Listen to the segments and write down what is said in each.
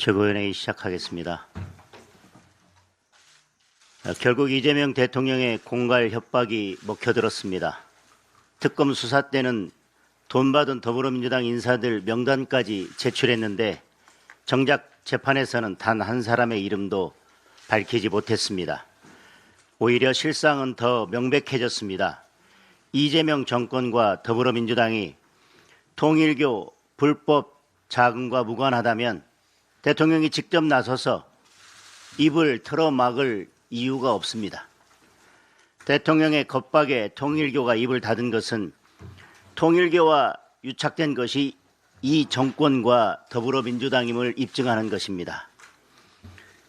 최고위원회의 시작하겠습니다. 결국 이재명 대통령의 공갈 협박이 먹혀들었습니다. 특검 수사 때는 돈 받은 더불어민주당 인사들 명단까지 제출했는데 정작 재판에서는 단 한 사람의 이름도 밝히지 못했습니다. 오히려 실상은 더 명백해졌습니다. 이재명 정권과 더불어민주당이 통일교 불법 자금과 무관하다면 대통령이 직접 나서서 입을 틀어막을 이유가 없습니다. 대통령의 겁박에 통일교가 입을 닫은 것은 통일교와 유착된 것이 이 정권과 더불어민주당임을 입증하는 것입니다.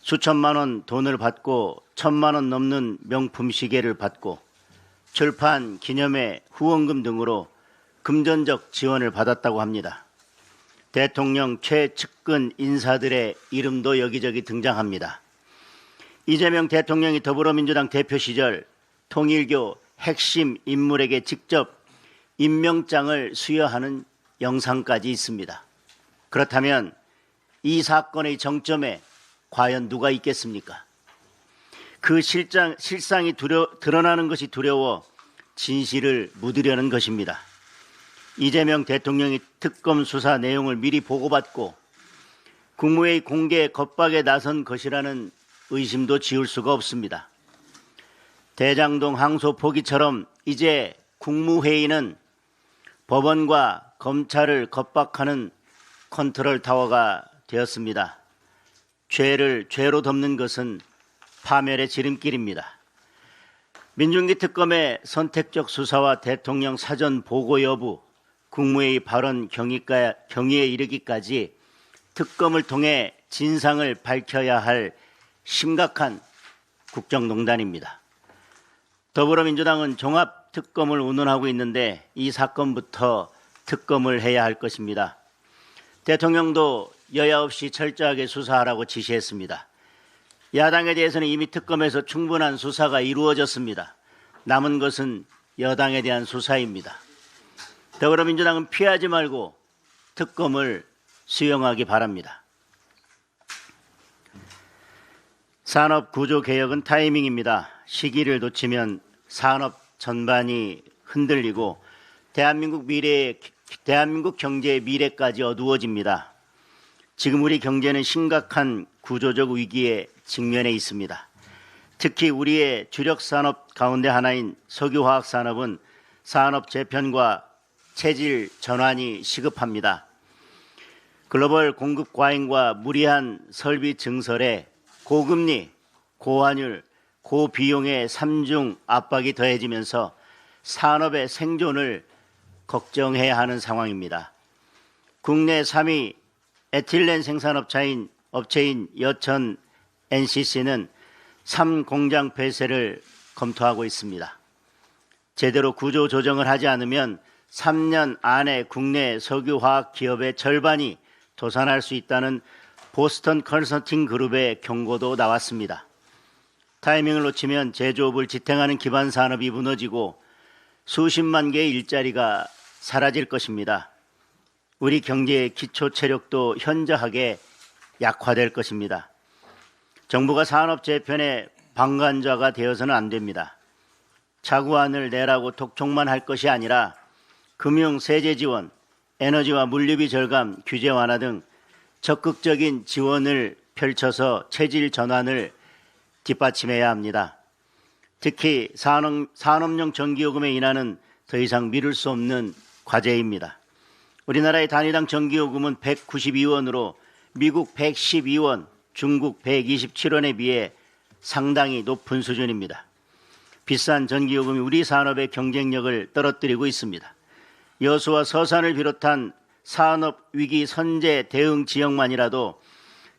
수천만 원 돈을 받고 1,000만 원 넘는 명품 시계를 받고 출판 기념회 후원금 등으로 금전적 지원을 받았다고 합니다. 대통령 최측근 인사들의 이름도 여기저기 등장합니다. 이재명 대통령이 더불어민주당 대표 시절 통일교 핵심 인물에게 직접 임명장을 수여하는 영상까지 있습니다. 그렇다면 이 사건의 정점에 과연 누가 있겠습니까? 그 실상이 드러나는 것이 두려워 진실을 묻으려는 것입니다. 이재명 대통령이 특검 수사 내용을 미리 보고받고 국무회의 공개 겁박에 나선 것이라는 의심도 지울 수가 없습니다. 대장동 항소 포기처럼 이제 국무회의는 법원과 검찰을 겁박하는 컨트롤 타워가 되었습니다. 죄를 죄로 덮는 것은 파멸의 지름길입니다. 민중기 특검의 선택적 수사와 대통령 사전 보고 여부, 국무회의 발언 경위에 이르기까지 특검을 통해 진상을 밝혀야 할 심각한 국정농단입니다. 더불어민주당은 종합특검을 운운하고 있는데 이 사건부터 특검을 해야 할 것입니다. 대통령도 여야 없이 철저하게 수사하라고 지시했습니다. 야당에 대해서는 이미 특검에서 충분한 수사가 이루어졌습니다. 남은 것은 여당에 대한 수사입니다. 더불어민주당은 피하지 말고 특검을 수용하기 바랍니다. 산업구조개혁은 타이밍입니다. 시기를 놓치면 산업 전반이 흔들리고 대한민국 경제의 미래까지 어두워집니다. 지금 우리 경제는 심각한 구조적 위기에 직면해 있습니다. 특히 우리의 주력 산업 가운데 하나인 석유화학 산업은 산업 재편과 체질 전환이 시급합니다. 글로벌 공급 과잉과 무리한 설비 증설에 고금리, 고환율, 고비용의 삼중 압박이 더해지면서 산업의 생존을 걱정해야 하는 상황입니다. 국내 3위 에틸렌 생산업체인 여천 NCC는 3공장 폐쇄를 검토하고 있습니다. 제대로 구조 조정을 하지 않으면 3년 안에 국내 석유화학 기업의 절반이 도산할 수 있다는 보스턴 컨설팅 그룹의 경고도 나왔습니다. 타이밍을 놓치면 제조업을 지탱하는 기반 산업이 무너지고 수십만 개의 일자리가 사라질 것입니다. 우리 경제의 기초 체력도 현저하게 약화될 것입니다. 정부가 산업 재편의 방관자가 되어서는 안 됩니다. 차구안을 내라고 독촉만 할 것이 아니라 금융 세제 지원, 에너지와 물류비 절감, 규제 완화 등 적극적인 지원을 펼쳐서 체질 전환을 뒷받침해야 합니다. 특히 산업용 전기요금의 인하는 더 이상 미룰 수 없는 과제입니다. 우리나라의 단위당 전기요금은 192원으로 미국 112원, 중국 127원에 비해 상당히 높은 수준입니다. 비싼 전기요금이 우리 산업의 경쟁력을 떨어뜨리고 있습니다. 여수와 서산을 비롯한 산업위기 선제 대응 지역만이라도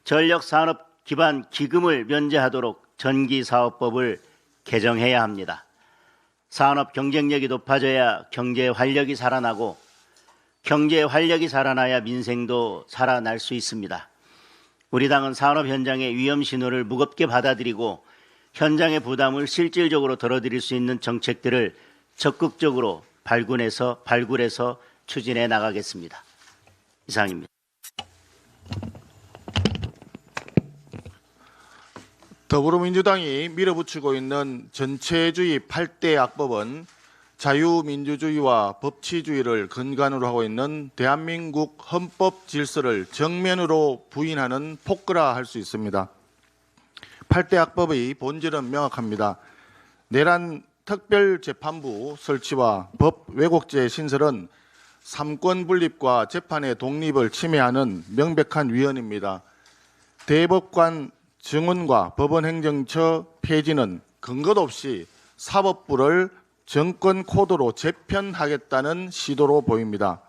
전력산업 기반 기금을 면제하도록 전기사업법을 개정해야 합니다. 산업 경쟁력이 높아져야 경제 활력이 살아나고 경제 활력이 살아나야 민생도 살아날 수 있습니다. 우리 당은 산업 현장의 위험 신호를 무겁게 받아들이고 현장의 부담을 실질적으로 덜어드릴 수 있는 정책들을 적극적으로 발굴해서 추진해 나가겠습니다. 이상입니다. 더불어민주당이 밀어붙이고 있는 전체주의 8대 악법은 자유민주주의와 법치주의를 근간으로 하고 있는 대한민국 헌법 질서를 정면으로 부인하는 폭거라 할 수 있습니다. 8대 악법의 본질은 명확합니다. 내란 특별재판부 설치와 법 왜곡죄 신설은 삼권 분립과 재판의 독립을 침해하는 명백한 위헌입니다. 대법관 증언과 법원행정처 폐지는 근거도 없이 사법부를 정권 코드로 재편하겠다는 시도로 보입니다.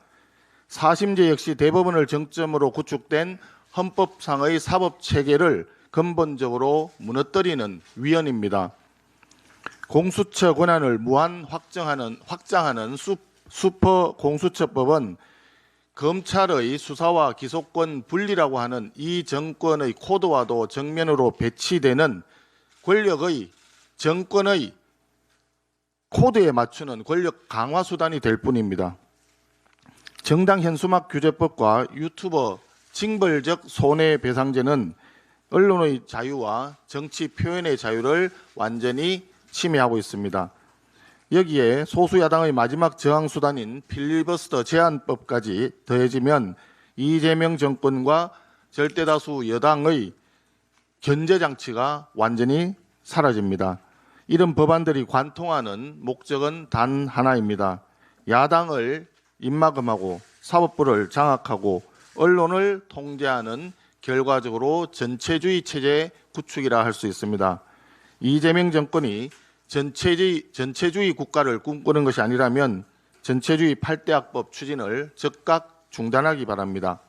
4심제 역시 대법원을 정점으로 구축된 헌법상의 사법체계를 근본적으로 무너뜨리는 위헌입니다. 공수처 권한을 무한 확장하는 슈퍼 공수처법은 검찰의 수사와 기소권 분리라고 하는 이 정권의 코드와도 정면으로 배치되는 권력의 정권의 코드에 맞추는 권력 강화 수단이 될 뿐입니다. 정당 현수막 규제법과 유튜버 징벌적 손해배상제는 언론의 자유와 정치 표현의 자유를 완전히 침해하고 있습니다. 여기에 소수야당의 마지막 저항수단인 필리버스터 제한법까지 더해지면 이재명 정권과 절대다수 여당의 견제장치가 완전히 사라집니다. 이런 법안들이 관통하는 목적은 단 하나입니다. 야당을 입막음하고 사법부를 장악하고 언론을 통제하는 결과적으로 전체주의 체제 구축이라 할 수 있습니다. 이재명 정권이 전체주의 국가를 꿈꾸는 것이 아니라면 전체주의 8대 악법 추진을 즉각 중단하기 바랍니다.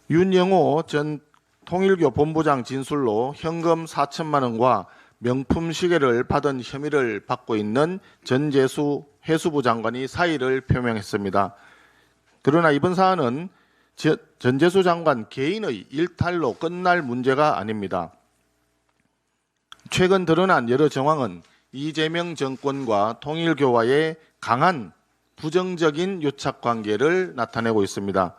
윤영호 전 통일교 본부장 진술로 현금 4천만 원과 명품 시계를 받은 혐의를 받고 있는 전재수 해수부 장관이 사의를 표명했습니다. 그러나 이번 사안은 전재수 장관 개인의 일탈로 끝날 문제가 아닙니다. 최근 드러난 여러 정황은 이재명 정권과 통일교와의 강한 부정적인 유착관계를 나타내고 있습니다.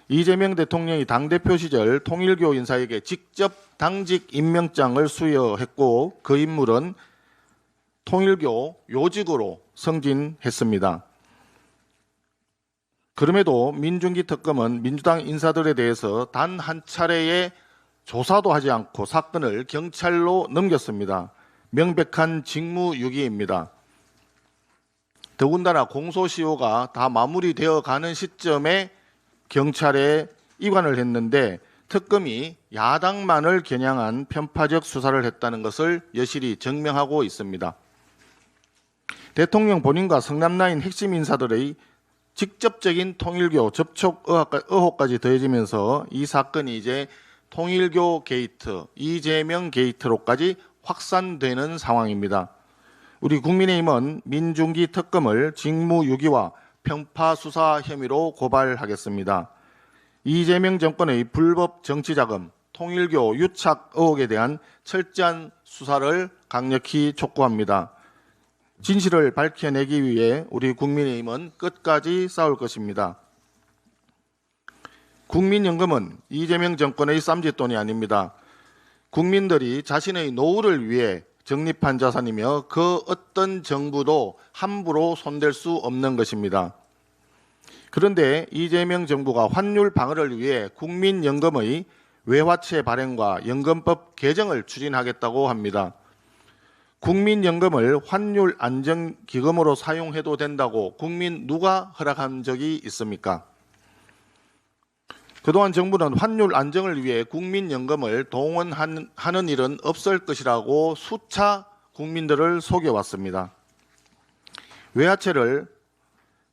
이재명 대통령이 당대표 시절 통일교 인사에게 직접 당직 임명장을 수여했고 그 인물은 통일교 요직으로 승진했습니다. 그럼에도 민중기 특검은 민주당 인사들에 대해서 단 한 차례의 조사도 하지 않고 사건을 경찰로 넘겼습니다. 명백한 직무유기입니다. 더군다나 공소시효가 다 마무리되어 가는 시점에 경찰에 입안을 했는데 특검이 야당만을 겨냥한 편파적 수사를 했다는 것을 여실히 증명하고 있습니다. 대통령 본인과 성남라인 핵심 인사들의 직접적인 통일교 접촉 의혹까지 더해지면서 이 사건이 이제 통일교 게이트, 이재명 게이트로까지 확산되는 상황입니다. 우리 국민의힘은 민중기 특검을 직무유기와 편파 수사 혐의로 고발하겠습니다. 이재명 정권의 불법 정치자금, 통일교 유착 의혹에 대한 철저한 수사를 강력히 촉구합니다. 진실을 밝혀내기 위해 우리 국민의힘은 끝까지 싸울 것입니다. 국민연금은 이재명 정권의 쌈짓돈이 아닙니다. 국민들이 자신의 노후를 위해 적립한 자산이며 그 어떤 정부도 함부로 손댈 수 없는 것입니다. 그런데 이재명 정부가 환율 방어를 위해 국민연금의 외화채 발행과 연금법 개정을 추진하겠다고 합니다. 국민연금을 환율 안정기금으로 사용해도 된다고 국민 누가 허락한 적이 있습니까? 그동안 정부는 환율 안정을 위해 국민연금을 동원하는 일은 없을 것이라고 수차 국민들을 속여왔습니다. 외화채를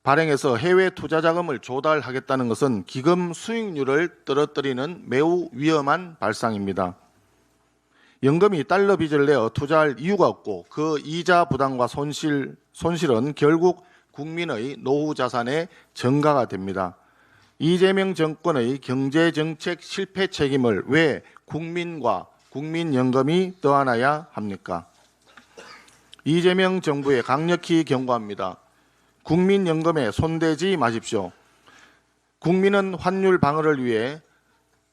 발행해서 해외 투자 자금을 조달하겠다는 것은 기금 수익률을 떨어뜨리는 매우 위험한 발상입니다. 연금이 달러 빚을 내어 투자할 이유가 없고 그 이자 부담과 손실은 결국 국민의 노후 자산의 증가가 됩니다. 이재명 정권의 경제정책 실패 책임을 왜 국민과 국민연금이 떠안아야 합니까? 이재명 정부에 강력히 경고합니다. 국민연금에 손대지 마십시오. 국민은 환율 방어를 위해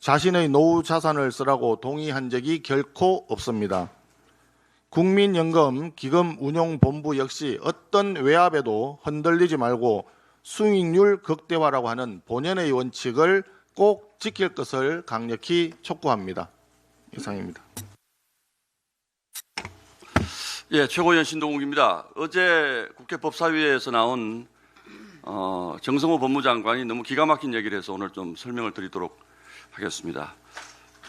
자신의 노후 자산을 쓰라고 동의한 적이 결코 없습니다. 국민연금 기금운용본부 역시 어떤 외압에도 흔들리지 말고 수익률 극대화라고 하는 본연의 원칙을 꼭 지킬 것을 강력히 촉구합니다. 이상입니다. 예, 최고위원 신동욱입니다. 어제 국회 법사위에서 나온 정성호 법무장관이 너무 기가 막힌 얘기를 해서 오늘 좀 설명을 드리도록 하겠습니다.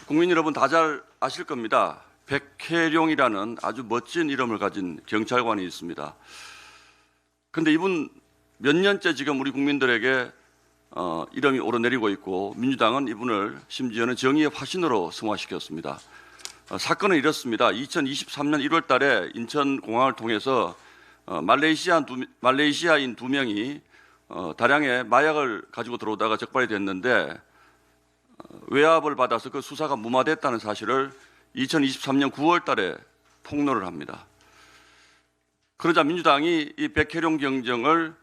국민 여러분 다 잘 아실 겁니다. 백혜룡이라는 아주 멋진 이름을 가진 경찰관이 있습니다. 그런데 이분 몇 년째 지금 우리 국민들에게 이름이 오르내리고 있고 민주당은 이분을 심지어는 정의의 화신으로 승화시켰습니다. 사건은 이렇습니다. 2023년 1월 달에 인천공항을 통해서 말레이시아인 두 명이 다량의 마약을 가지고 들어오다가 적발이 됐는데 외압을 받아서 그 수사가 무마됐다는 사실을 2023년 9월 달에 폭로를 합니다. 그러자 민주당이 이 백혜룡 경정을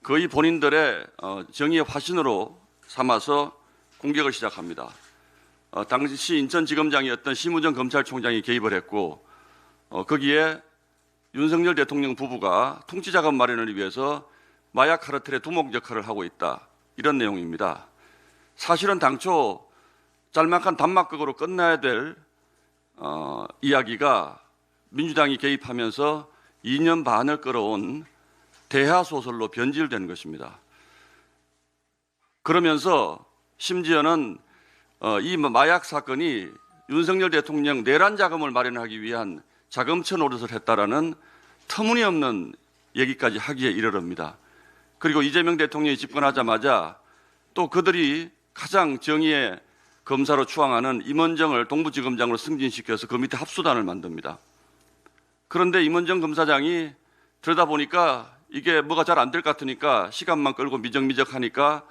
거의 본인들의 정의의 화신으로 삼아서 공격을 시작합니다. 당시 인천지검장이었던 심우정 검찰총장이 개입을 했고 거기에 윤석열 대통령 부부가 통치자금 마련을 위해서 마약 카르텔의 두목 역할을 하고 있다. 이런 내용입니다. 사실은 당초 짤막한 단막극으로 끝나야 될 이야기가 민주당이 개입하면서 2년 반을 끌어온 대하소설로 변질된 것입니다. 그러면서 심지어는 이 마약 사건이 윤석열 대통령 내란 자금을 마련하기 위한 자금처 노릇을 했다라는 터무니없는 얘기까지 하기에 이르릅니다. 그리고 이재명 대통령이 집권하자마자 또 그들이 가장 정의의 검사로 추앙하는 임원정을 동부지검장으로 승진시켜서 그 밑에 합수단을 만듭니다. 그런데 임원정 검사장이 들여다보니까 이게 뭐가 잘 안 될 것 같으니까 시간만 끌고 미적미적하니까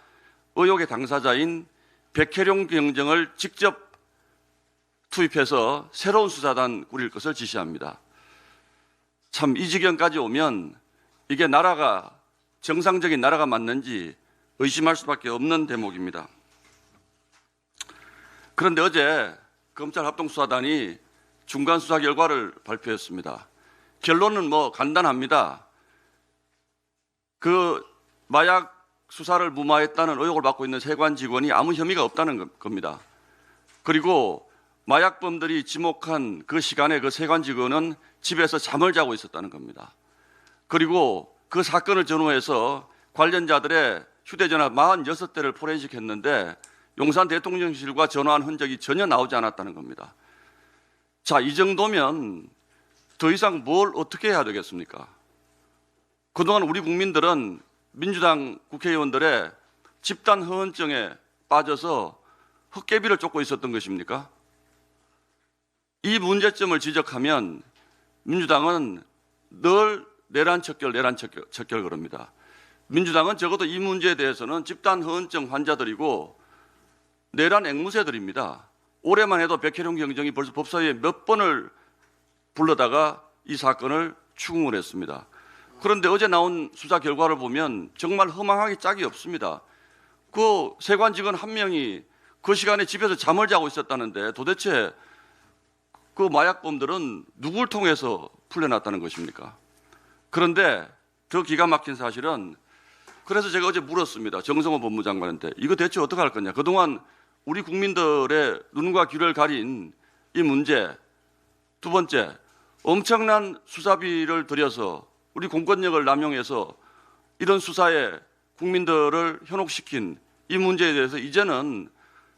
의혹의 당사자인 백혜룡 경정을 직접 투입해서 새로운 수사단 꾸릴 것을 지시합니다. 참 이 지경까지 오면 이게 나라가 정상적인 나라가 맞는지 의심할 수밖에 없는 대목입니다. 그런데 어제 검찰 합동수사단이 중간 수사 결과를 발표했습니다. 결론은 뭐 간단합니다. 그 마약 수사를 무마했다는 의혹을 받고 있는 세관 직원이 아무 혐의가 없다는 겁니다. 그리고 마약범들이 지목한 그 시간에 그 세관 직원은 집에서 잠을 자고 있었다는 겁니다. 그리고 그 사건을 전후해서 관련자들의 휴대전화 46대를 포렌식했는데 용산 대통령실과 전화한 흔적이 전혀 나오지 않았다는 겁니다. 자, 이 정도면 더 이상 뭘 어떻게 해야 되겠습니까? 그동안 우리 국민들은 민주당 국회의원들의 집단 허언증에 빠져서 헛개비를 쫓고 있었던 것입니까? 이 문제점을 지적하면 민주당은 늘 내란 척결 그럽니다. 민주당은 적어도 이 문제에 대해서는 집단 허언증 환자들이고 내란 앵무새들입니다. 올해만 해도 백혜룡 경정이 벌써 법사위에 몇 번을 불러다가 이 사건을 추궁을 했습니다. 그런데 어제 나온 수사 결과를 보면 정말 허망하기 짝이 없습니다. 그 세관 직원 한 명이 그 시간에 집에서 잠을 자고 있었다는데 도대체 그 마약범들은 누굴 통해서 풀려났다는 것입니까? 그런데 더 기가 막힌 사실은 그래서 제가 어제 물었습니다. 정성호 법무장관한테 이거 대체 어떻게 할 거냐. 그동안 우리 국민들의 눈과 귀를 가린 이 문제. 두 번째, 엄청난 수사비를 들여서 우리 공권력을 남용해서 이런 수사에 국민들을 현혹시킨 이 문제에 대해서 이제는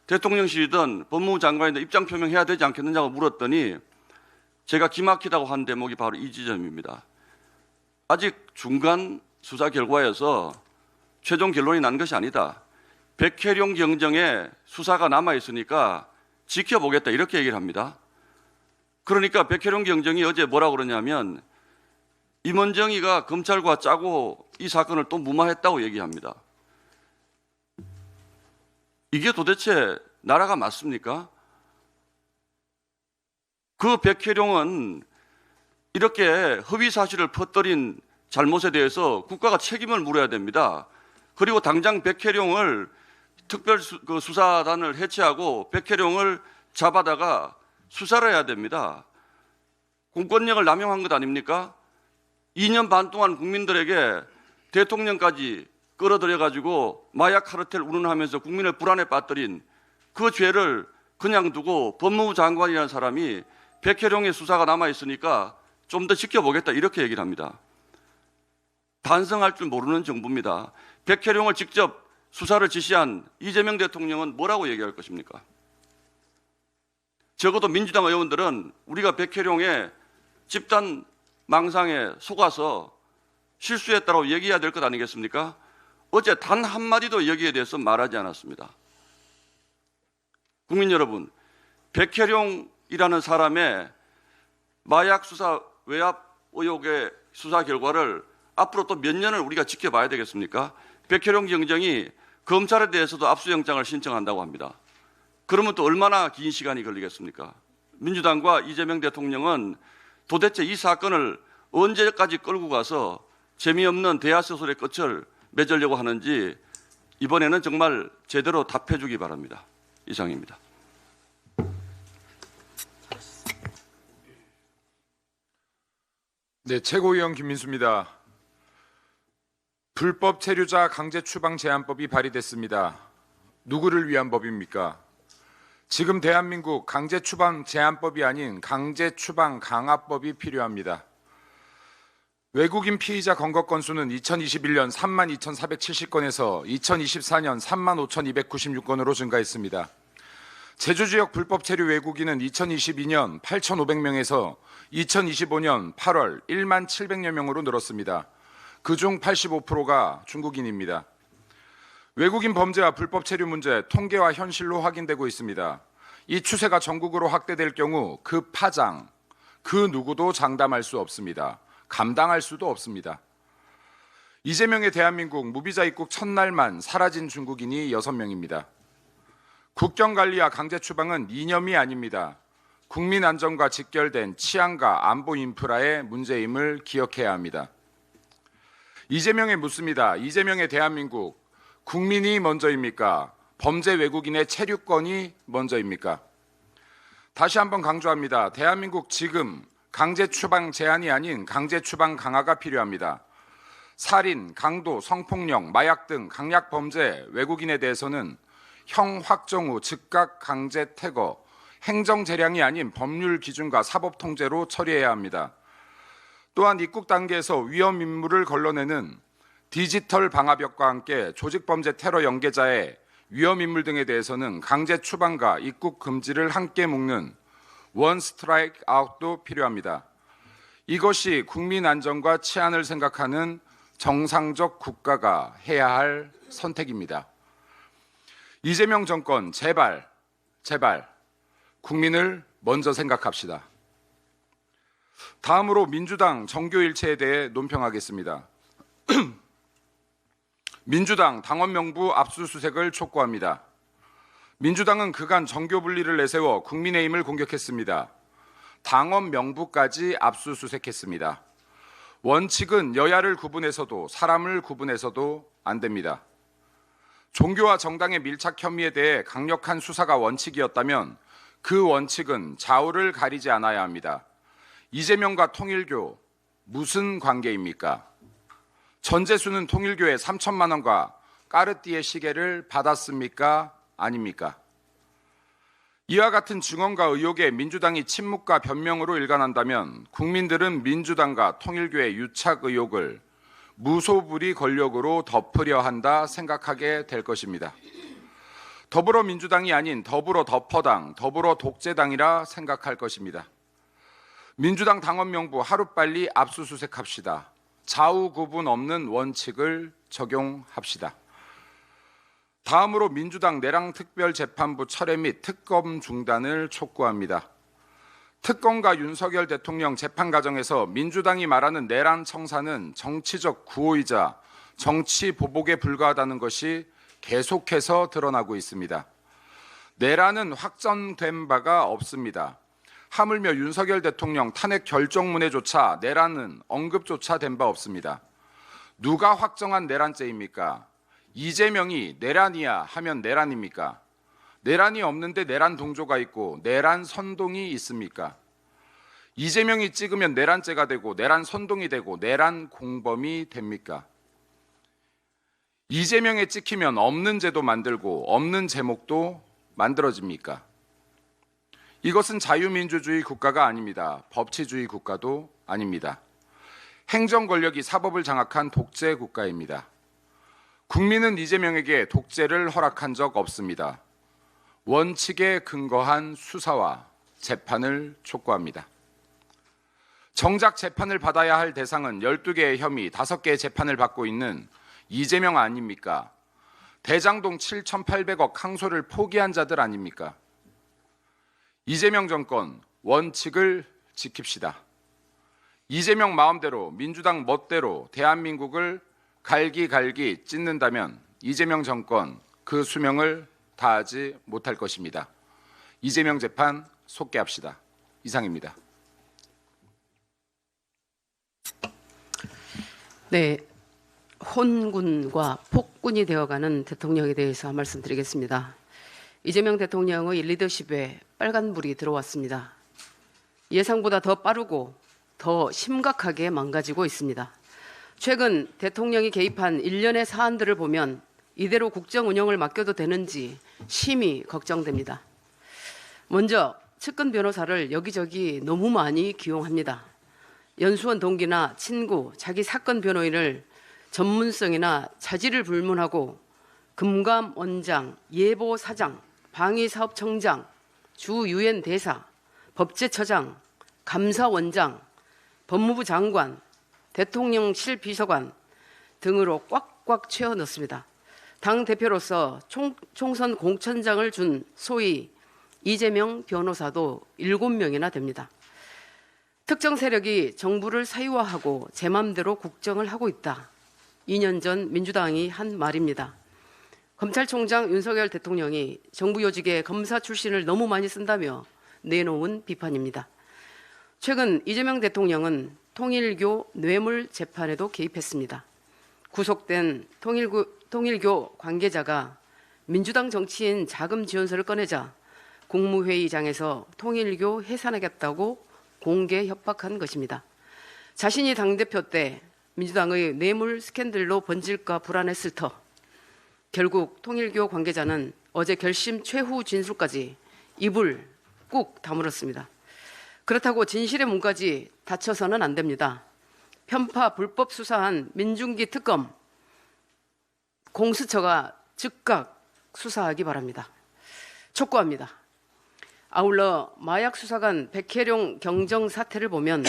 대통령실이든 법무부 장관이든 입장 표명해야 되지 않겠느냐고 물었더니 제가 기막히다고 한 대목이 바로 이 지점입니다. 아직 중간 수사 결과에서 최종 결론이 난 것이 아니다. 백혜룡 경정에 수사가 남아있으니까 지켜보겠다 이렇게 얘기를 합니다. 그러니까 백혜룡 경정이 어제 뭐라고 그러냐면 임원정이가 검찰과 짜고 이 사건을 또 무마했다고 얘기합니다. 이게 도대체 나라가 맞습니까? 그 백혜룡은 이렇게 허위 사실을 퍼뜨린 잘못에 대해서 국가가 책임을 물어야 됩니다. 그리고 당장 백혜룡을 특별 수사단을 해체하고 백혜룡을 잡아다가 수사를 해야 됩니다. 공권력을 남용한 것 아닙니까? 2년 반 동안 국민들에게 대통령까지 끌어들여가지고 마약 카르텔 운운하면서 국민을 불안에 빠뜨린 그 죄를 그냥 두고 법무부 장관이라는 사람이 백혜룡의 수사가 남아있으니까 좀 더 지켜보겠다 이렇게 얘기를 합니다. 반성할 줄 모르는 정부입니다. 백혜룡을 직접 수사를 지시한 이재명 대통령은 뭐라고 얘기할 것입니까? 적어도 민주당 의원들은 우리가 백혜룡의 집단 망상에 속아서 실수했다고 얘기해야 될 것 아니겠습니까? 어제 단 한마디도 여기에 대해서 말하지 않았습니다. 국민 여러분, 백혜룡이라는 사람의 마약 수사 외압 의혹의 수사 결과를 앞으로 또 몇 년을 우리가 지켜봐야 되겠습니까? 백혜룡 경정이 검찰에 대해서도 압수영장을 신청한다고 합니다. 그러면 또 얼마나 긴 시간이 걸리겠습니까? 민주당과 이재명 대통령은 도대체 이 사건을 언제까지 끌고 가서 재미없는 대하소설의 끝을 맺으려고 하는지 이번에는 정말 제대로 답해 주기 바랍니다. 이상입니다. 네, 최고위원 김민수입니다. 불법 체류자 강제 추방 제한법이 발의됐습니다. 누구를 위한 법입니까? 지금 대한민국 강제 추방 제한법이 아닌 강제 추방 강압법이 필요합니다. 외국인 피의자 검거 건수는 2021년 32,470건에서 2024년 35,296건으로 증가했습니다. 제주 지역 불법 체류 외국인은 2022년 8,500명에서 2025년 8월 1만 700여 명으로 늘었습니다. 그중 85%가 중국인입니다. 외국인 범죄와 불법 체류 문제 통계와 현실로 확인되고 있습니다. 이 추세가 전국으로 확대될 경우 그 파장, 그 누구도 장담할 수 없습니다. 감당할 수도 없습니다. 이재명의 대한민국 무비자 입국 첫날만 사라진 중국인이 6명입니다. 국경관리와 강제추방은 이념이 아닙니다. 국민 안전과 직결된 치안과 안보 인프라의 문제임을 기억해야 합니다. 이재명에 묻습니다. 이재명의 대한민국, 국민이 먼저입니까? 범죄 외국인의 체류권이 먼저입니까? 다시 한번 강조합니다. 대한민국 지금 강제 추방 제한이 아닌 강제 추방 강화가 필요합니다. 살인, 강도, 성폭력, 마약 등 강약 범죄 외국인에 대해서는 형 확정 후 즉각 강제 퇴거, 행정 재량이 아닌 법률 기준과 사법 통제로 처리해야 합니다. 또한 입국 단계에서 위험 인물을 걸러내는 디지털 방화벽과 함께 조직범죄 테러 연계자의 위험 인물 등에 대해서는 강제 추방과 입국 금지를 함께 묶는 원 스트라이크 아웃도 필요합니다. 이것이 국민 안전과 치안을 생각하는 정상적 국가가 해야 할 선택입니다. 이재명 정권 제발 국민을 먼저 생각합시다. 다음으로 민주당 정교일체에 대해 논평하겠습니다. 민주당 당원 명부 압수수색을 촉구합니다. 민주당은 그간 정교 분리를 내세워 국민의힘을 공격했습니다. 당원 명부까지 압수수색했습니다. 원칙은 여야를 구분해서도 사람을 구분해서도 안 됩니다. 종교와 정당의 밀착 혐의에 대해 강력한 수사가 원칙이었다면 그 원칙은 좌우를 가리지 않아야 합니다. 이재명과 통일교 무슨 관계입니까? 전재수는 통일교에 3천만 원과 까르띠에 시계를 받았습니까? 아닙니까? 이와 같은 증언과 의혹에 민주당이 침묵과 변명으로 일관한다면 국민들은 민주당과 통일교의 유착 의혹을 무소불위 권력으로 덮으려 한다 생각하게 될 것입니다. 더불어민주당이 아닌 더불어 덮어당, 더불어 독재당이라 생각할 것입니다. 민주당 당원 명부 하루빨리 압수수색합시다. 좌우 구분 없는 원칙을 적용합시다. 다음으로 민주당 내랑특별재판부 철회 및 특검 중단을 촉구합니다. 특검과 윤석열 대통령 재판 과정에서 민주당이 말하는 내란 청사는 정치적 구호이자 정치 보복에 불과하다는 것이 계속해서 드러나고 있습니다. 내란은 확정된 바가 없습니다. 하물며 윤석열 대통령 탄핵 결정문에조차 내란은 언급조차 된 바 없습니다. 누가 확정한 내란죄입니까? 이재명이 내란이야 하면 내란입니까? 내란이 없는데 내란 동조가 있고 내란 선동이 있습니까? 이재명이 찍으면 내란죄가 되고 내란 선동이 되고 내란 공범이 됩니까? 이재명에 찍히면 없는 죄도 만들고 없는 제목도 만들어집니까? 이것은 자유민주주의 국가가 아닙니다. 법치주의 국가도 아닙니다. 행정 권력이 사법을 장악한 독재 국가입니다. 국민은 이재명에게 독재를 허락한 적 없습니다. 원칙에 근거한 수사와 재판을 촉구합니다. 정작 재판을 받아야 할 대상은 12개의 혐의, 5개의 재판을 받고 있는 이재명 아닙니까? 대장동 7,800억 항소를 포기한 자들 아닙니까? 이재명 정권 원칙을 지킵시다. 이재명 마음대로 민주당 멋대로 대한민국을 갈기갈기 찢는다면 이재명 정권 그 수명을 다하지 못할 것입니다. 이재명 재판 속개합시다. 이상입니다. 네, 혼군과 폭군이 되어가는 대통령에 대해서 말씀드리겠습니다. 이재명 대통령의 리더십에 빨간불이 들어왔습니다. 예상보다 더 빠르고 더 심각하게 망가지고 있습니다. 최근 대통령이 개입한 일련의 사안들을 보면 이대로 국정 운영을 맡겨도 되는지 심히 걱정됩니다. 먼저 측근 변호사를 여기저기 너무 많이 기용합니다. 연수원 동기나 친구, 자기 사건 변호인을 전문성이나 자질을 불문하고 금감 원장, 예보 사장, 방위사업청장, 주 유엔 대사, 법제처장, 감사원장, 법무부 장관, 대통령실 비서관 등으로 꽉꽉 채워 넣습니다. 당 대표로서 총선 공천장을 준 소위 이재명 변호사도 7명이나 됩니다. 특정 세력이 정부를 사유화하고 제 맘대로 국정을 하고 있다. 2년 전 민주당이 한 말입니다. 검찰총장 윤석열 대통령이 정부 요직에 검사 출신을 너무 많이 쓴다며 내놓은 비판입니다. 최근 이재명 대통령은 통일교 뇌물 재판에도 개입했습니다. 구속된 통일교 관계자가 민주당 정치인 자금 지원서를 꺼내자 국무회의장에서 통일교 해산하겠다고 공개 협박한 것입니다. 자신이 당대표 때 민주당의 뇌물 스캔들로 번질까 불안했을 터 결국 통일교 관계자는 어제 결심 최후 진술까지 입을 꾹 다물었습니다. 그렇다고 진실의 문까지 닫혀서는 안 됩니다. 편파 불법 수사한 민중기 특검 공수처가 즉각 수사하기 바랍니다. 촉구합니다. 아울러 마약 수사관 백혜룡 경정 사태를 보면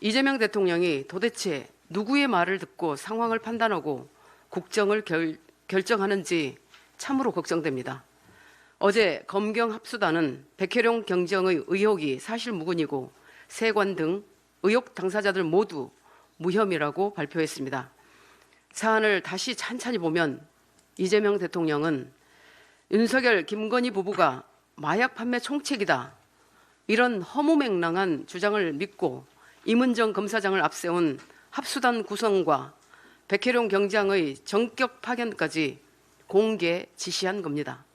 이재명 대통령이 도대체 누구의 말을 듣고 상황을 판단하고 국정을 결정하는지 참으로 걱정됩니다. 어제 검경 합수단은 백혜룡 경정의 의혹이 사실무근이고 세관 등 의혹 당사자들 모두 무혐의라고 발표했습니다. 사안을 다시 찬찬히 보면 이재명 대통령은 윤석열, 김건희 부부가 마약 판매 총책이다. 이런 허무맹랑한 주장을 믿고 임은정 검사장을 앞세운 합수단 구성과 백혜룡 경장의 전격 파견까지 공개 지시한 겁니다.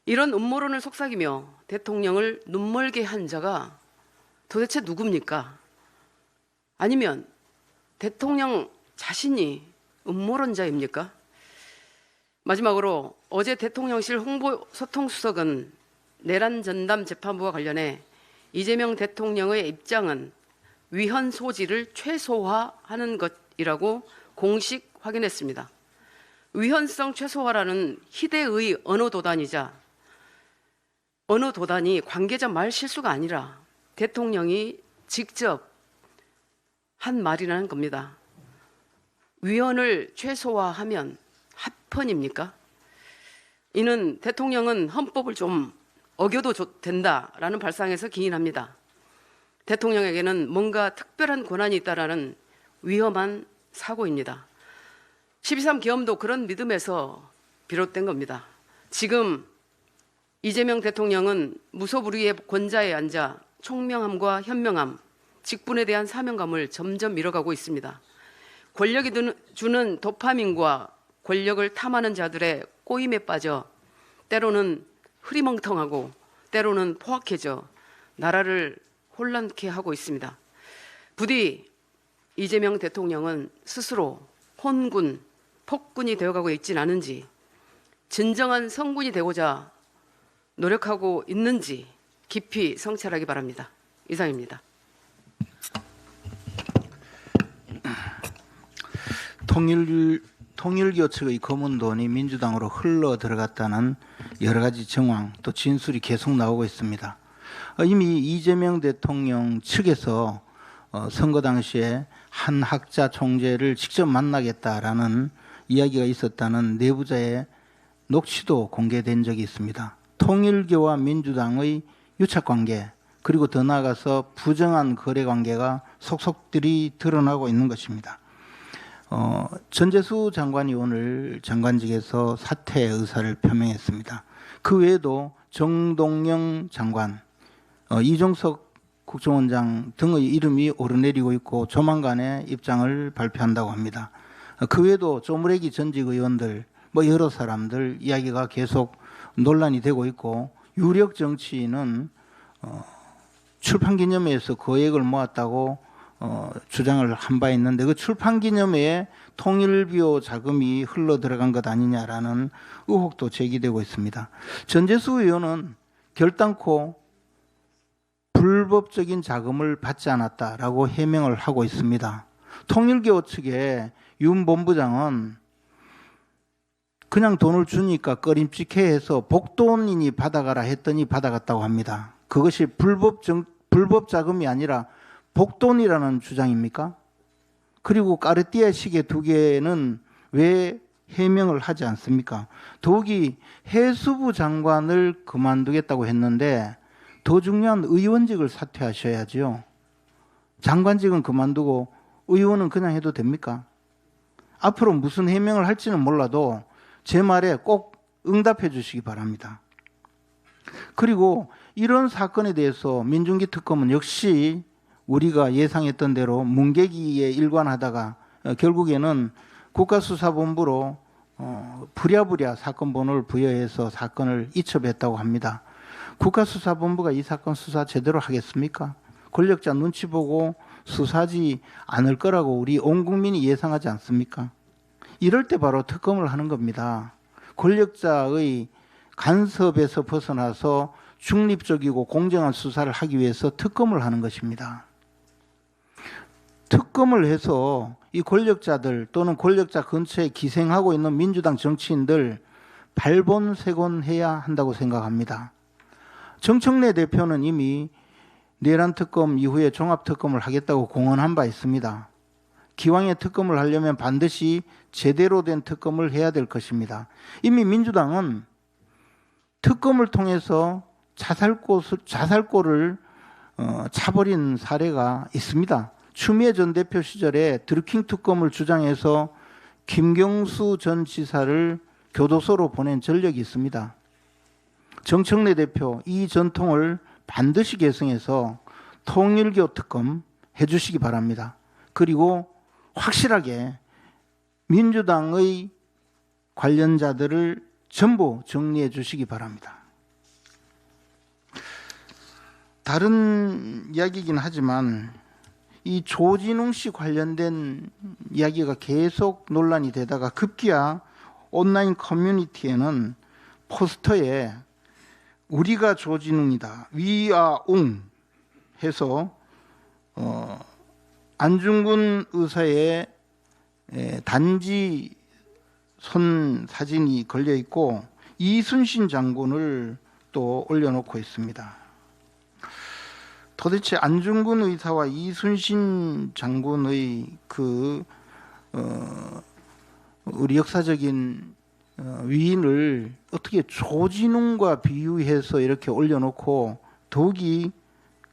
이런 음모론을 속삭이며 대통령을 눈멀게 한 자가 도대체 누굽니까? 아니면 대통령 자신이 음모론자입니까? 마지막으로 어제 대통령실 홍보소통수석은 내란 전담 재판부와 관련해 이재명 대통령의 입장은 위헌 소지를 최소화하는 것이라고 공식 확인했습니다. 위헌성 최소화라는 희대의 언어 도단이자 언어 도단이 관계자 말 실수가 아니라 대통령이 직접 한 말이라는 겁니다. 위헌을 최소화하면 합헌입니까? 이는 대통령은 헌법을 좀 어겨도 된다라는 발상에서 기인합니다. 대통령에게는 뭔가 특별한 권한이 있다라는 위험한 사고입니다. 12.3 계엄도 그런 믿음에서 비롯된 겁니다. 지금 이재명 대통령은 무소불위의 권좌에 앉아 총명함과 현명함, 직분에 대한 사명감을 점점 잃어가고 있습니다. 권력이 주는 도파민과 권력을 탐하는 자들의 꼬임에 빠져 때로는 흐리멍텅하고 때로는 포악해져 나라를 혼란케 하고 있습니다. 부디 이재명 대통령은 스스로 혼군, 폭군이 되어가고 있진 않은지, 진정한 성군이 되고자 노력하고 있는지 깊이 성찰하기 바랍니다. 이상입니다. 통일교 측의 검은 돈이 민주당으로 흘러 들어갔다는 여러 가지 정황 또 진술이 계속 나오고 있습니다. 이미 이재명 대통령 측에서 선거 당시에 한 학자 총재를 직접 만나겠다라는 이야기가 있었다는 내부자의 녹취도 공개된 적이 있습니다. 통일교와 민주당의 유착관계 그리고 더 나아가서 부정한 거래관계가 속속들이 드러나고 있는 것입니다. 전재수 장관이 오늘 장관직에서 사퇴 의사를 표명했습니다. 그 외에도 정동영 장관, 이종석 국정원장 등의 이름이 오르내리고 있고 조만간에 입장을 발표한다고 합니다. 그 외에도 조무래기 전직 의원들, 여러 사람들 이야기가 계속 논란이 되고 있고 유력 정치인은 출판기념회에서 거액을 모았다고 주장을 한 바 있는데 그 출판기념회에 통일비호 자금이 흘러 들어간 것 아니냐라는 의혹도 제기되고 있습니다. 전재수 의원은 결단코 불법적인 자금을 받지 않았다라고 해명을 하고 있습니다. 통일교 측의 윤 본부장은 그냥 돈을 주니까 꺼림칙해 해서 복돈이니 받아가라 했더니 받아갔다고 합니다. 그것이 불법 자금이 아니라 복돈이라는 주장입니까? 그리고 까르띠에 시계 2개는 왜 해명을 하지 않습니까? 더욱이 해수부 장관을 그만두겠다고 했는데 더 중요한 의원직을 사퇴하셔야죠. 장관직은 그만두고 의원은 그냥 해도 됩니까? 앞으로 무슨 해명을 할지는 몰라도 제 말에 꼭 응답해 주시기 바랍니다. 그리고 이런 사건에 대해서 민중기 특검은 역시 우리가 예상했던 대로 문개기에 일관하다가 결국에는 국가수사본부로 부랴부랴 사건 번호를 부여해서 사건을 이첩했다고 합니다. 국가수사본부가 이 사건 수사 제대로 하겠습니까? 권력자 눈치 보고 수사하지 않을 거라고 우리 온 국민이 예상하지 않습니까? 이럴 때 바로 특검을 하는 겁니다. 권력자의 간섭에서 벗어나서 중립적이고 공정한 수사를 하기 위해서 특검을 하는 것입니다. 특검을 해서 이 권력자들 또는 권력자 근처에 기생하고 있는 민주당 정치인들 발본색원해야 한다고 생각합니다. 정청래 대표는 이미 내란 특검 이후에 종합 특검을 하겠다고 공언한 바 있습니다. 기왕에 특검을 하려면 반드시 제대로 된 특검을 해야 될 것입니다. 이미 민주당은 특검을 통해서 자살골을 차버린 사례가 있습니다. 추미애 전 대표 시절에 드루킹 특검을 주장해서 김경수 전 지사를 교도소로 보낸 전력이 있습니다. 정청래 대표 이 전통을 반드시 계승해서 통일교 특검 해주시기 바랍니다. 그리고 확실하게 민주당의 관련자들을 전부 정리해 주시기 바랍니다. 다른 이야기이긴 하지만 이 조진웅 씨 관련된 이야기가 계속 논란이 되다가 급기야 온라인 커뮤니티에는 포스터에 우리가 조진웅이다, We are 웅 해서 안중근 의사의 단지 손 사진이 걸려 있고 이순신 장군을 또 올려놓고 있습니다. 도대체 안중근 의사와 이순신 장군의 우리 역사적인 위인을 어떻게 조진웅과 비유해서 이렇게 올려놓고 더욱이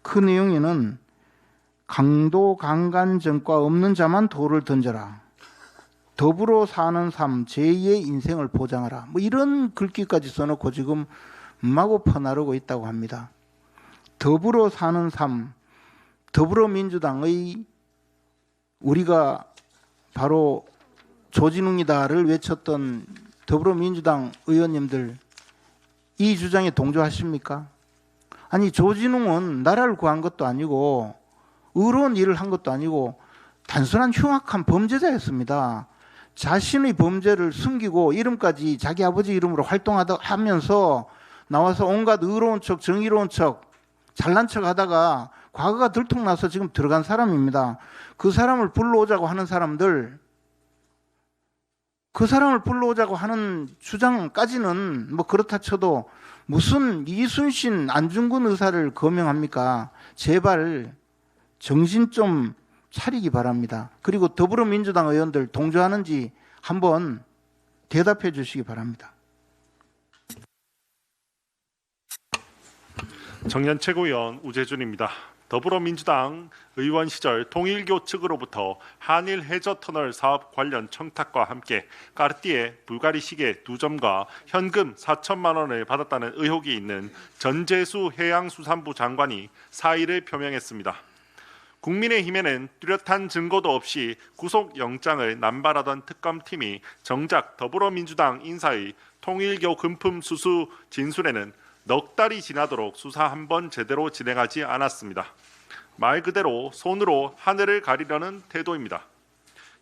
그 내용에는 강도 강간전과 없는 자만 돌을 던져라, 더불어 사는 삶 제2의 인생을 보장하라, 이런 글귀까지 써놓고 지금 마구 퍼나르고 있다고 합니다. 더불어 사는 삶, 더불어민주당의 우리가 바로 조진웅이다를 외쳤던 더불어민주당 의원님들 이 주장에 동조하십니까? 아니 조진웅은 나라를 구한 것도 아니고 의로운 일을 한 것도 아니고 단순한 흉악한 범죄자였습니다. 자신의 범죄를 숨기고 이름까지 자기 아버지 이름으로 활동하면서 나와서 온갖 의로운 척, 정의로운 척, 잘난 척 하다가 과거가 들통나서 지금 들어간 사람입니다. 그 사람을 불러오자고 하는 사람들, 그 사람을 불러오자고 하는 주장까지는 뭐 그렇다 쳐도 무슨 이순신, 안중근 의사를 거명합니까? 제발 정신 좀 차리기 바랍니다. 그리고 더불어민주당 의원들 동조하는지 한번 대답해 주시기 바랍니다. 청년 최고위원 우재준입니다. 더불어민주당 의원 시절 통일교 측으로부터 한일 해저터널 사업 관련 청탁과 함께 까르띠에 불가리 시계 2점과 현금 4천만 원을 받았다는 의혹이 있는 전재수 해양수산부 장관이 사의를 표명했습니다. 국민의힘에는 뚜렷한 증거도 없이 구속영장을 남발하던 특검팀이 정작 더불어민주당 인사의 통일교 금품 수수 진술에는 넉 달이 지나도록 수사 한 번 제대로 진행하지 않았습니다. 말 그대로 손으로 하늘을 가리려는 태도입니다.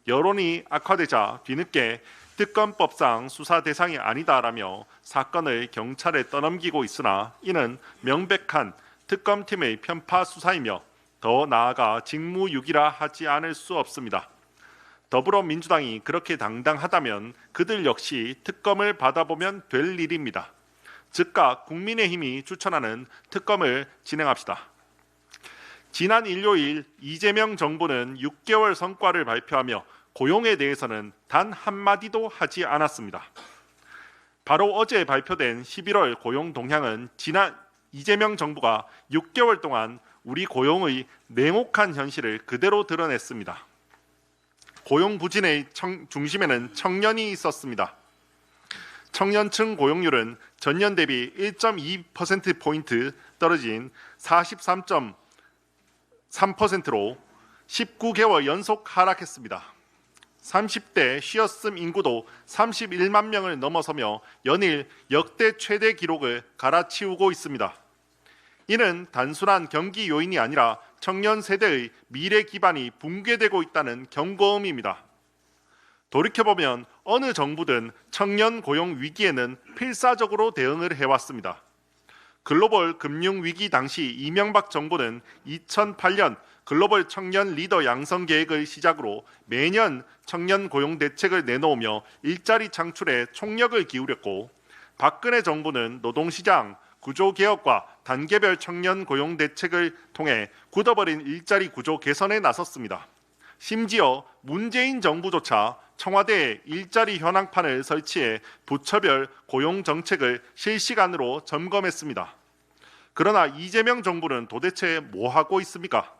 여론이 악화되자 뒤늦게 특검법상 수사 대상이 아니다라며 사건을 경찰에 떠넘기고 있으나 이는 명백한 특검팀의 편파 수사이며 더 나아가 직무유기라 하지 않을 수 없습니다. 더불어민주당이 그렇게 당당하다면 그들 역시 특검을 받아보면 될 일입니다. 즉각 국민의힘이 추천하는 특검을 진행합시다. 지난 일요일 이재명 정부는 6개월 성과를 발표하며 고용에 대해서는 단 한마디도 하지 않았습니다. 바로 어제 발표된 11월 고용 동향은 지난 이재명 정부가 6개월 동안 우리 고용의 냉혹한 현실을 그대로 드러냈습니다. 고용 부진의 중심에는 청년이 있었습니다. 청년층 고용률은 전년 대비 1.2%포인트 떨어진 43.3%로 19개월 연속 하락했습니다. 30대 쉬었음 인구도 31만 명을 넘어서며 연일 역대 최대 기록을 갈아치우고 있습니다. 이는 단순한 경기 요인이 아니라 청년 세대의 미래 기반이 붕괴되고 있다는 경고음입니다. 돌이켜보면 어느 정부든 청년 고용 위기에는 필사적으로 대응을 해왔습니다. 글로벌 금융 위기 당시 이명박 정부는 2008년 글로벌 청년 리더 양성 계획을 시작으로 매년 청년 고용 대책을 내놓으며 일자리 창출에 총력을 기울였고, 박근혜 정부는 노동시장 구조 개혁과 단계별 청년 고용 대책을 통해 굳어버린 일자리 구조 개선에 나섰습니다. 심지어 문재인 정부조차 청와대에 일자리 현황판을 설치해 부처별 고용 정책을 실시간으로 점검했습니다. 그러나 이재명 정부는 도대체 뭐 하고 있습니까?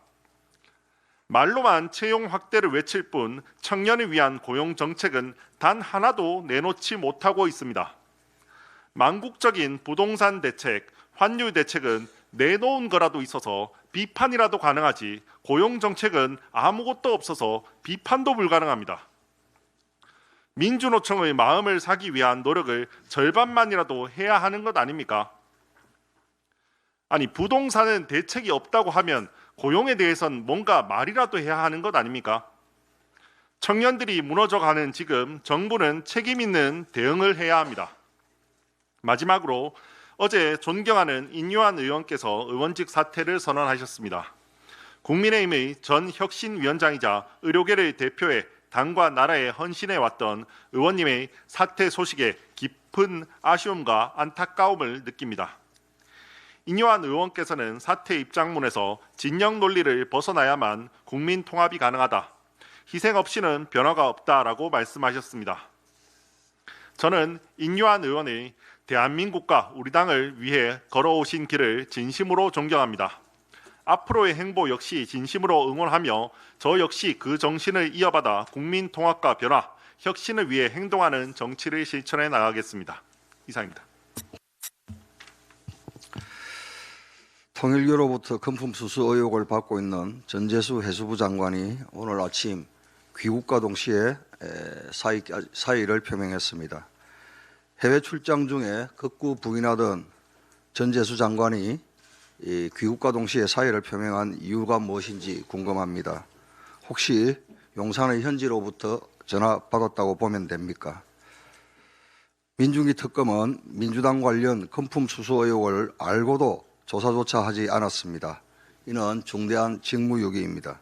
말로만 채용 확대를 외칠 뿐 청년을 위한 고용 정책은 단 하나도 내놓지 못하고 있습니다. 망국적인 부동산 대책, 환율 대책은 내놓은 거라도 있어서 비판이라도 가능하지, 고용 정책은 아무것도 없어서 비판도 불가능합니다. 민주노총의 마음을 사기 위한 노력을 절반만이라도 해야 하는 것 아닙니까? 아니, 부동산은 대책이 없다고 하면 고용에 대해선 뭔가 말이라도 해야 하는 것 아닙니까? 청년들이 무너져가는 지금 정부는 책임 있는 대응을 해야 합니다. 마지막으로 어제 존경하는 인요한 의원께서 의원직 사퇴를 선언하셨습니다. 국민의힘의 전 혁신위원장이자 의료계를 대표해 당과 나라에 헌신해왔던 의원님의 사퇴 소식에 깊은 아쉬움과 안타까움을 느낍니다. 인요한 의원께서는 사퇴 입장문에서 진영 논리를 벗어나야만 국민 통합이 가능하다, 희생 없이는 변화가 없다라고 말씀하셨습니다. 저는 인요한 의원의 대한민국과 우리 당을 위해 걸어오신 길을 진심으로 존경합니다. 앞으로의 행보 역시 진심으로 응원하며 저 역시 그 정신을 이어받아 국민 통합과 변화, 혁신을 위해 행동하는 정치를 실천해 나가겠습니다. 이상입니다. 통일교로부터 금품 수수 의혹을 받고 있는 전재수 해수부 장관이 오늘 아침 귀국과 동시에 사의를 표명했습니다. 해외 출장 중에 극구 부인하던 전재수 장관이 이 귀국과 동시에 사의를 표명한 이유가 무엇인지 궁금합니다. 혹시 용산의 현지로부터 전화 받았다고 보면 됩니까? 민중기 특검은 민주당 관련 금품 수수 의혹을 알고도 조사조차 하지 않았습니다. 이는 중대한 직무유기입니다.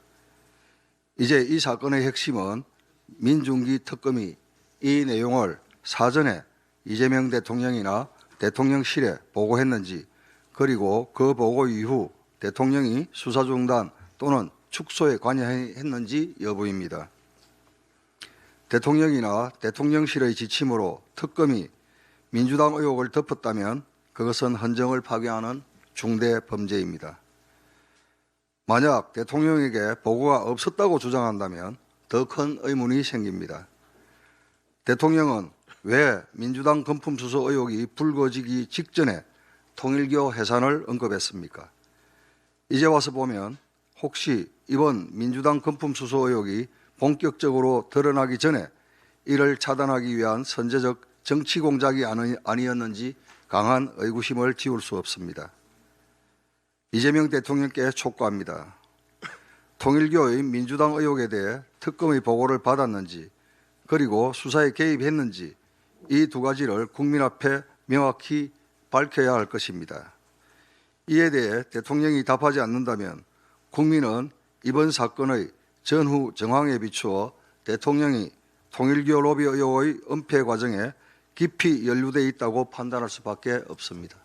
이제 이 사건의 핵심은 민중기 특검이 이 내용을 사전에 이재명 대통령이나 대통령실에 보고했는지, 그리고 그 보고 이후 대통령이 수사 중단 또는 축소에 관여했는지 여부입니다. 대통령이나 대통령실의 지침으로 특검이 민주당 의혹을 덮었다면 그것은 헌정을 파괴하는 중대 범죄입니다. 만약 대통령에게 보고가 없었다고 주장한다면 더 큰 의문이 생깁니다. 대통령은 왜 민주당 금품 수수 의혹이 불거지기 직전에 통일교 해산을 언급했습니까? 이제 와서 보면 혹시 이번 민주당 금품 수수 의혹이 본격적으로 드러나기 전에 이를 차단하기 위한 선제적 정치 공작이 아니었는지 강한 의구심을 지울 수 없습니다. 이재명 대통령께 촉구합니다. 통일교의 민주당 의혹에 대해 특검의 보고를 받았는지, 그리고 수사에 개입했는지 이 두 가지를 국민 앞에 명확히 밝혀야 할 것입니다. 이에 대해 대통령이 답하지 않는다면 국민은 이번 사건의 전후 정황에 비추어 대통령이 통일교 로비 의혹의 은폐 과정에 깊이 연루돼 있다고 판단할 수밖에 없습니다.